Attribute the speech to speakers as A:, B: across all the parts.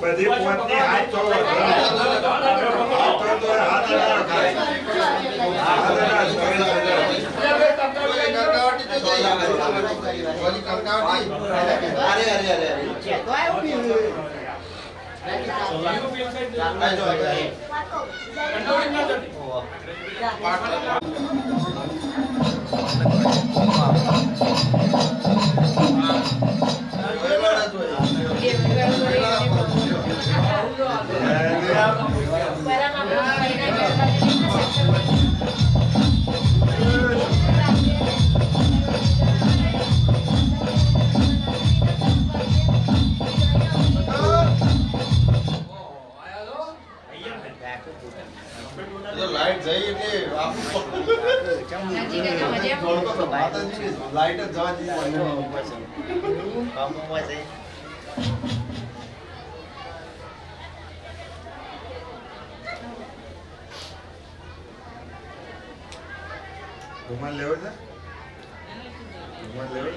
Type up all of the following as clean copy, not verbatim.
A: બધી પોતની હાથ તો લાઈટ જઈ એટલે લાઈટ જ જવા દીધી ઘુમાન લેવો છે ઘુમાન લેવો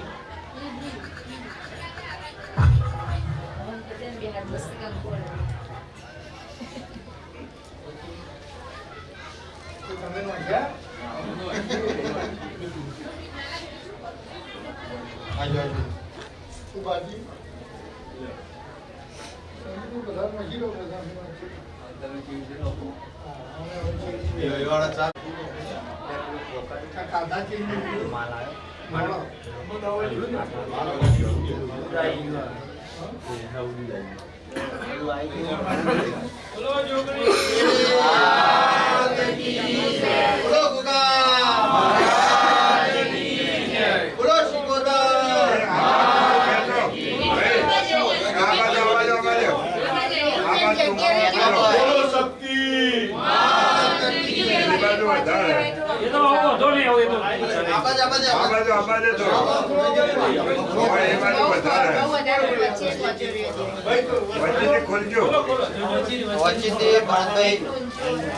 A: ખોલજો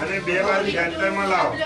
A: અને બે વાર સેન્ટરમાં લાવો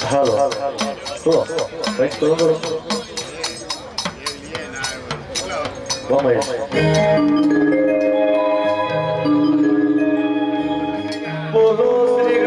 B: Halo, tuh, baik turun. Vamos ya. Bolo Sri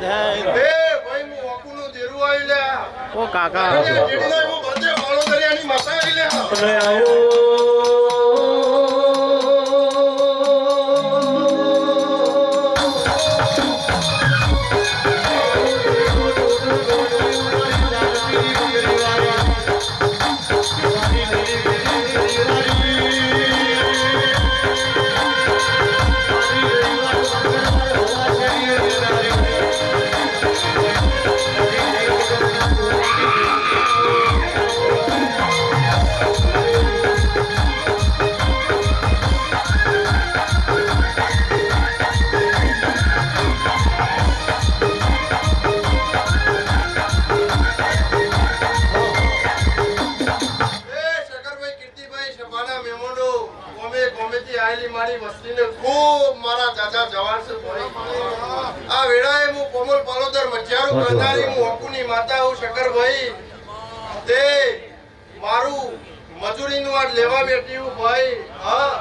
C: ભાઈ હું ઓકુનું દેરું આવી લે
D: ઓ કાકા
C: જેડીનો હું બધે વાળો દરિયાની માતા આવી લે
B: અને આવો
C: મારી વસ્તીને ખૂબ મારા ચાચા જવાન છે ભાઈ આ વેળાએ હું કોમલ પાલોદર મજારું કરનારી હું ઓકુની માતા હું શકરભાઈ તે મારું મજૂરીનું આજ લેવા બેઠી હું ભાઈ હા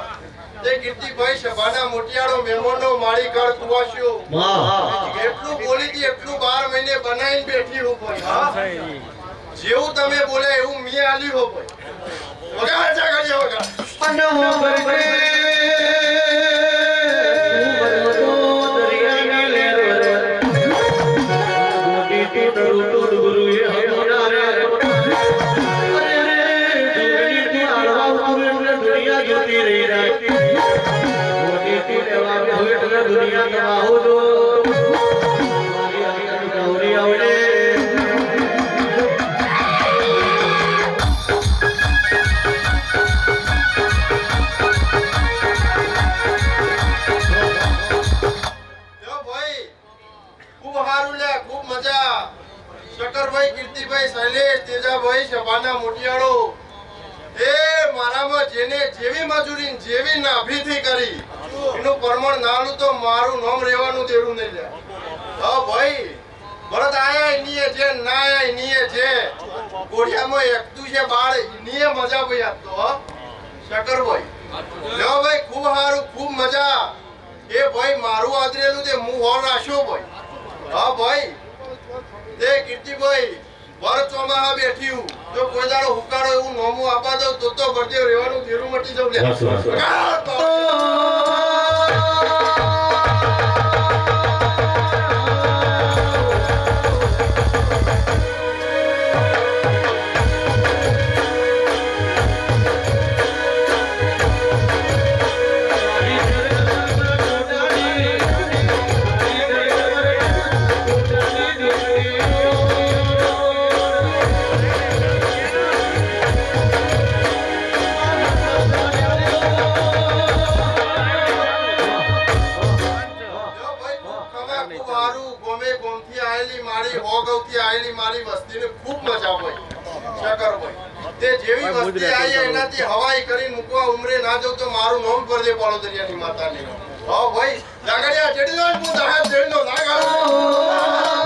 C: તે કીર્તિભાઈ સભાના મોટિયાળો મહેમાનો મારી ઘર કુવાસ્યો એટલું બોલી હતી એટલું 12 મહિને બનાવીને બેઠી હું ભાઈ હા જેવું તમે બોલે એવું મેં આલ્યું હો ભાઈ વગા જા ગળ્યા વગા
B: दुनिया के बाहुलो गौरी आवले
C: ખૂબ હારું લે ખૂબ મજા શકરભાઈ કીર્તિભાઈ શૈલેષ તેજાભાઈ સભાના મોટિયાળો એ મારામાં જેને જેવી મજૂરી જેવી નાભીથી કરી એનું પરમણ નાલું તો મારું નામ રહેવાનું દેવું નહીં લે હા ભાઈ ભરત આયા ઇનીએ છે ના આયા ઇનીએ છે કોડિયામાં એકતું છે બાળ ઇનીએ મજા ભાઈ આપતો હા શકરભાઈ લ્યો ભાઈ ખૂબ હારું ખૂબ મજા એ ભાઈ મારું આદરેલું તે હું હોર રાખ્યો ભાઈ હા ભાઈ તે કીર્તિભાઈ ભર ચોમાહા બેઠી હું જો કોઈ દાડો હુકારો એવું નોમું આપવા દઉં તો ભરદેવ રહેવાનું ધીરું મટી જવું મારી વસ્તીને ખૂબ મજા ભાઈ શકરભાઈ તે જેવી વસ્તી આવી એનાથી હવાઈ કરી મૂકવા ઉમરે ના જાવ તો મારું નામ પર દે પાળો દરિયાની માતાને હા ભાઈ જાગડિયા ચડી જાય હું દહાબ દેડનો ના ગાળો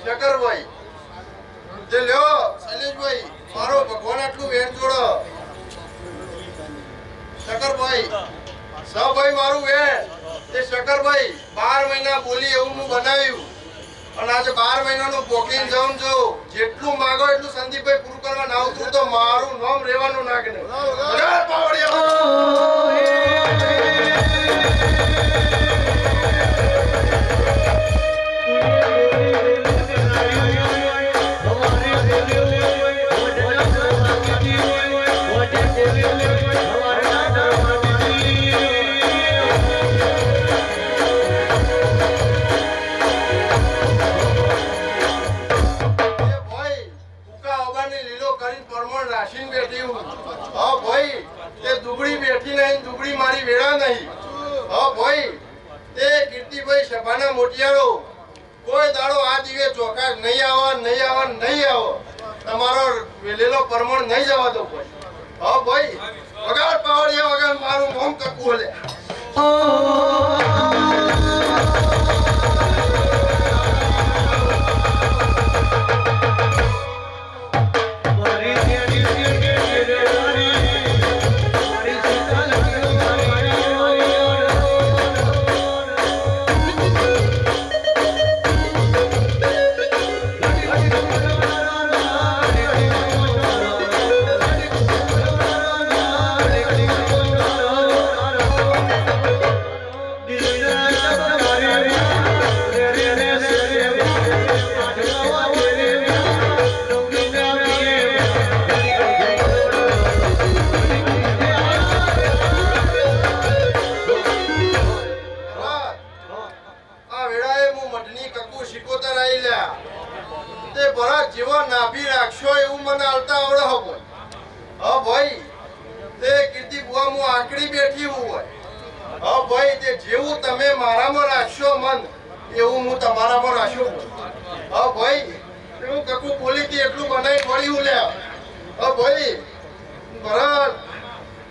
C: શકરભાઈ તે લ્યો શૈલેષભાઈ મારો ભગવાન આટલું વેણ જોડો શકરભાઈ સભાઈ મારું વેણ તે શકરભાઈ 12 મહિના બોલી એવું હું બનાવ્યું અને આજે 12 મહિનાનું પોકીન જાઉં જો જેટલું માંગો એટલું સંદીપભાઈ પૂરું કરવા ના ઉતરું તો મારું નામ રહેવાનું ના કે મોટિયાળો કોઈ દાડો આ દિવે ચોખા નહીં આવો નહીં આવો નહીં આવો તમારો વેલેલો પરમણ નહીં જવા દો કોઈ હા ભાઈ વગાડ પાવડિયા વગર મારું મોમ કકુ લે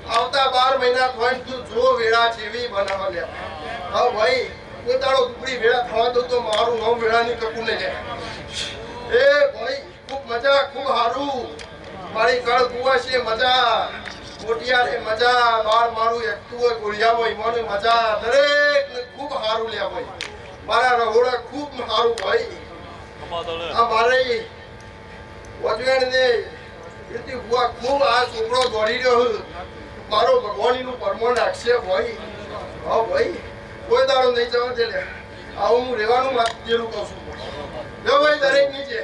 C: આવતા 12 મહિના થોઈ તું જો વેળા જેવી બનાવવા લે હા ભાઈ કોઈ તારો દુબળી વેળા થવા દો તો મારું નામ વેળાની કકુ ને લે એ ભાઈ ખૂબ મજા ખૂબ હારું મારી કળ કુવા છે મજા મોટિયા રે મજા બાર મારું એકતું હોય ગોળિયા હોય મને મજા દરેક ને ખૂબ હારું લે ભાઈ મારા રહોડા ખૂબ હારું ભાઈ આ મારે વજવેણ ને એથી બુઆ ખૂબ આ છોકરો દોડી રહ્યો મારો ભગવાનીનું પરમણ રાખશે ભાઈ હા ભાઈ કોઈ દાડો નહીં જવા દે લે આવું હું રહેવાનું માત્ર જેલું કહું છું ભાઈ દરેક નીચે